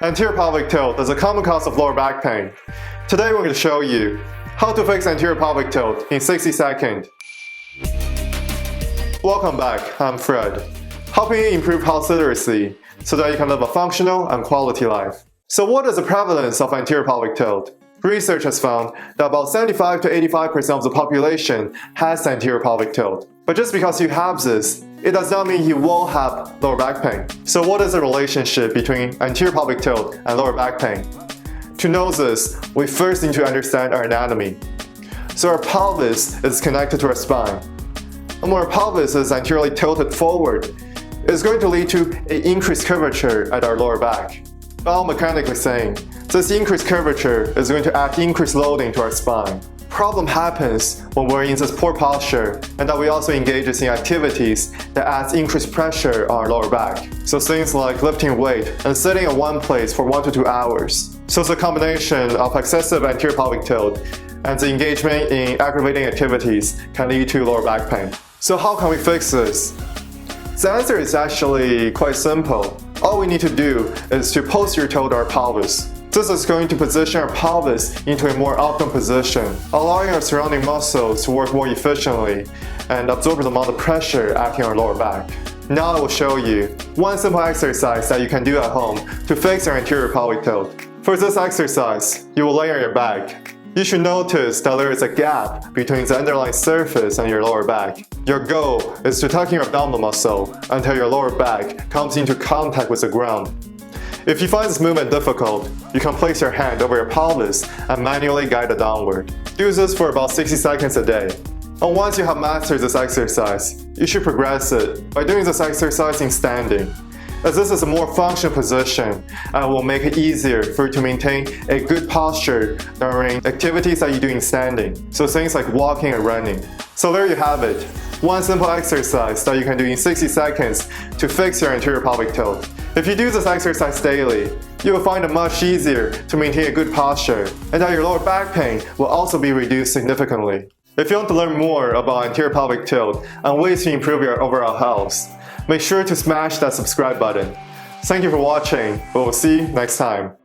Anterior pelvic tilt is a common cause of lower back pain. Today we're going to show you how to fix anterior pelvic tilt in 60 seconds. Welcome back, I'm Fred, helping you improve health literacy so that you can live a functional and quality life. So what is the prevalence of anterior pelvic tilt? Research has found that about 75 to 85% of the population has anterior pelvic tilt. But just because you have this, it does not mean you won't have lower back pain. So what is the relationship between anterior pelvic tilt and lower back pain? To know this, we first need to understand our anatomy. So our pelvis is connected to our spine. And when our pelvis is anteriorly tilted forward, it's going to lead to an increased curvature at our lower back. Biomechanically saying, this increased curvature is going to add increased loading to our spine. Problem happens when we're in this poor posture and that we also engage in activities that adds increased pressure on our lower back. So things like lifting weight and sitting in one place for 1 to 2 hours. So it's a combination of excessive anterior pelvic tilt and the engagement in aggravating activities can lead to lower back pain. So how can we fix this? The answer is actually quite simple. All we need to do is to posterior tilt our pelvis. This is going to position our pelvis into a more optimal position, allowing our surrounding muscles to work more efficiently and absorb the amount of pressure acting on our lower back. Now I will show you one simple exercise that you can do at home to fix your anterior pelvic tilt. For this exercise, you will lay on your back. You should notice that there is a gap between the underlying surface and your lower back. Your goal is to tuck your abdominal muscle until your lower back comes into contact with the ground. If you find this movement difficult, you can place your hand over your pelvis and manually guide it downward. Do this for about 60 seconds a day. And once you have mastered this exercise, you should progress it by doing this exercise in standing, as this is a more functional position and will make it easier for you to maintain a good posture during activities that you do in standing, so things like walking and running. So there you have it, one simple exercise that you can do in 60 seconds to fix your anterior pelvic tilt. If you do this exercise daily, you will find it much easier to maintain a good posture and that your lower back pain will also be reduced significantly. If you want to learn more about anterior pelvic tilt and ways to improve your overall health, make sure to smash that subscribe button. Thank you for watching, but we'll see you next time.